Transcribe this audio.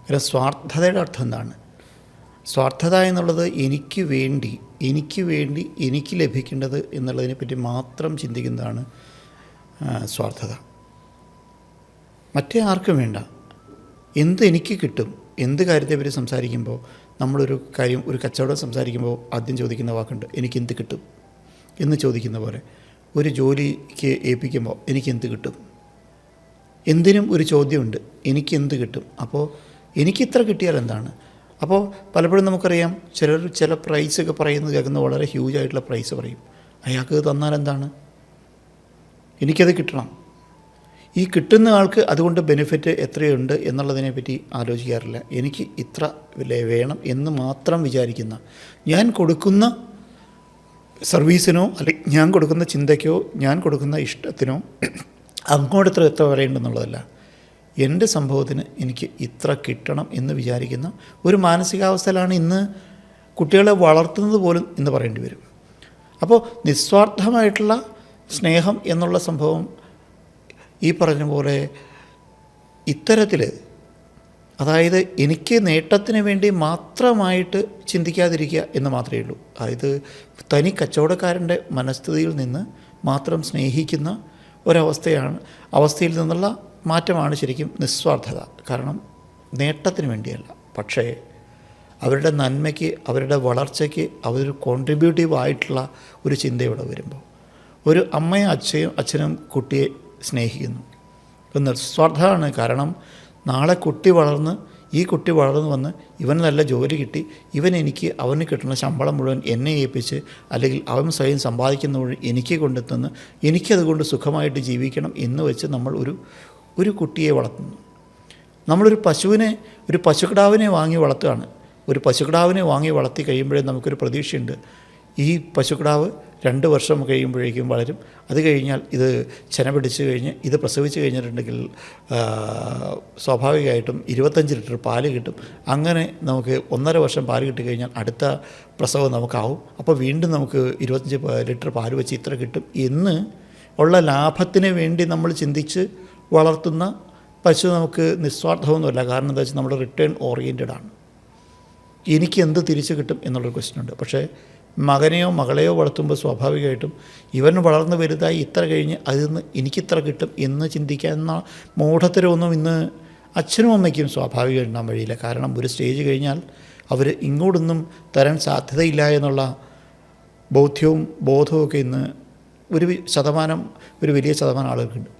കാരണം സ്വാർത്ഥതയുടെ അർത്ഥം എന്താണ്? സ്വാർത്ഥത എന്നുള്ളത് എനിക്ക് വേണ്ടി എനിക്ക് ലഭിക്കേണ്ടത് എന്നുള്ളതിനെപ്പറ്റി മാത്രം ചിന്തിക്കുന്നതാണ് സ്വാർത്ഥത. മറ്റേ ആർക്കും വേണ്ട, എന്ത് എനിക്ക് കിട്ടും. എന്ത് കാര്യത്തെപ്പറ്റി സംസാരിക്കുമ്പോൾ നമ്മളൊരു കാര്യം, ഒരു കച്ചവടം സംസാരിക്കുമ്പോൾ ആദ്യം ചോദിക്കുന്ന വാക്കുണ്ട്, എനിക്കെന്ത് കിട്ടും എന്ന് ചോദിക്കുന്ന പോലെ. ഒരു ജോലിക്ക് ഏൽപ്പിക്കുമ്പോൾ എനിക്കെന്ത് കിട്ടും, എന്തിനും ഒരു ചോദ്യമുണ്ട്, എനിക്കെന്ത് കിട്ടും. അപ്പോൾ എനിക്കിത്ര കിട്ടിയാൽ എന്താണ്? അപ്പോൾ പലപ്പോഴും നമുക്കറിയാം, ചില പ്രൈസൊക്കെ പറയുന്നത് കേൾക്കുന്ന വളരെ ഹ്യൂജായിട്ടുള്ള പ്രൈസ് പറയും. അയാൾക്ക് തന്നാൽ എന്താണ്? എനിക്കത് കിട്ടണം. ഈ കിട്ടുന്ന ആൾക്ക് അതുകൊണ്ട് ബെനിഫിറ്റ് എത്രയുണ്ട് എന്നുള്ളതിനെപ്പറ്റി ആലോചിക്കാറില്ല. എനിക്ക് ഇത്ര വേണം എന്ന് മാത്രം വിചാരിക്കുന്ന, ഞാൻ കൊടുക്കുന്ന സർവീസിനോ അല്ലെങ്കിൽ ഞാൻ കൊടുക്കുന്ന ചിന്തയ്ക്കോ ഞാൻ കൊടുക്കുന്ന ഇഷ്ടത്തിനോ അങ്ങോട്ട് എത്ര പറയേണ്ടെന്നുള്ളതല്ല, എൻ്റെ സംഭവത്തിന് എനിക്ക് ഇത്ര കിട്ടണം എന്ന് വിചാരിക്കുന്ന ഒരു മാനസികാവസ്ഥയിലാണ് ഇന്ന് കുട്ടികളെ വളർത്തുന്നത് പോലും എന്ന് പറയേണ്ടി വരും. അപ്പോൾ നിസ്വാർത്ഥമായിട്ടുള്ള സ്നേഹം എന്നുള്ള സംഭവം ഈ പറഞ്ഞ പോലെ ഇത്തരത്തിൽ, അതായത് എനിക്ക് നേട്ടത്തിന് വേണ്ടി മാത്രമായിട്ട് ചിന്തിക്കാതിരിക്കുക എന്ന് മാത്രമേ ഉള്ളൂ. അതായത് തനി കച്ചവടക്കാരൻ്റെ മനസ്ഥിതിയിൽ നിന്ന് മാത്രം സ്നേഹിക്കുന്ന അവസ്ഥയിൽ നിന്നുള്ള മാറ്റമാണ് ശരിക്കും നിസ്വാർത്ഥത. കാരണം നേട്ടത്തിന് വേണ്ടിയല്ല, പക്ഷേ അവരുടെ നന്മയ്ക്ക്, അവരുടെ വളർച്ചയ്ക്ക് അവരൊരു കോൺട്രിബ്യൂട്ടീവ് ആയിട്ടുള്ള ഒരു ചിന്തയോടെ വരുമ്പോൾ, ഒരു അമ്മയും അച്ഛനും കുട്ടിയെ സ്നേഹിക്കുന്നു, നിസ്വാർത്ഥമാണ്. കാരണം നാളെ ഈ കുട്ടി വളർന്നു വന്ന് ഇവന് നല്ല ജോലി കിട്ടി, അവന് കിട്ടുന്ന ശമ്പളം മുഴുവൻ എന്നെ ഏൽപ്പിച്ച്, അല്ലെങ്കിൽ അവൻ സ്വയം സമ്പാദിക്കുന്ന മുഴുവൻ എനിക്ക് കൊണ്ടെത്തുന്നു, എനിക്കതുകൊണ്ട് സുഖമായിട്ട് ജീവിക്കണം എന്ന് വെച്ച് നമ്മൾ ഒരു കുട്ടിയെ വളർത്തുന്നു. നമ്മളൊരു പശുക്കിടാവിനെ വാങ്ങി വളർത്തുകയാണ്. ഒരു പശുക്കിടാവിനെ വാങ്ങി വളർത്തി കഴിയുമ്പോഴേ നമുക്കൊരു പ്രതീക്ഷയുണ്ട്, ഈ പശുക്കിടാവ് 2 വർഷം കഴിയുമ്പോഴേക്കും വളരും. അത് കഴിഞ്ഞാൽ ഇത് ചെന പിടിച്ച് കഴിഞ്ഞ് ഇത് പ്രസവിച്ച് കഴിഞ്ഞിട്ടുണ്ടെങ്കിൽ സ്വാഭാവികമായിട്ടും 25 ലിറ്റർ പാല് കിട്ടും. അങ്ങനെ നമുക്ക് 1.5 വർഷം പാല് കിട്ടിക്കഴിഞ്ഞാൽ അടുത്ത പ്രസവം നമുക്കാവും. അപ്പോൾ വീണ്ടും നമുക്ക് 25 ലിറ്റർ പാല് വെച്ച് ഇത്ര കിട്ടും എന്ന് ഉള്ള ലാഭത്തിന് വേണ്ടി നമ്മൾ ചിന്തിച്ച് വളർത്തുന്ന പശു നമുക്ക് നിസ്വാർത്ഥമൊന്നുമല്ല. കാരണം എന്താ വെച്ചാൽ നമ്മൾ റിട്ടേൺ ഓറിയൻറ്റഡ്. എനിക്ക് എന്ത് തിരിച്ച് കിട്ടും എന്നുള്ളൊരു ക്വസ്റ്റ്യൻ ഉണ്ട്. പക്ഷേ മകനെയോ മകളെയോ വളർത്തുമ്പോൾ സ്വാഭാവികമായിട്ടും ഇവൻ വളർന്ന് വലുതായി ഇത്ര കഴിഞ്ഞ് അതിൽ നിന്ന് എനിക്കിത്ര കിട്ടും എന്ന് ചിന്തിക്കാവുന്ന മൂഢത്തരമൊന്നും ഇന്ന് അച്ഛനും അമ്മയ്ക്കും സ്വാഭാവികം ഉണ്ടാകാൻ വഴിയില്ല. കാരണം ഒരു സ്റ്റേജ് കഴിഞ്ഞാൽ അവർ ഇങ്ങോട്ടൊന്നും തരാൻ സാധ്യതയില്ല എന്നുള്ള ബോധവും ഒക്കെ ഇന്ന് ഒരു വലിയ ശതമാനം ആളുകൾക്കുണ്ട്.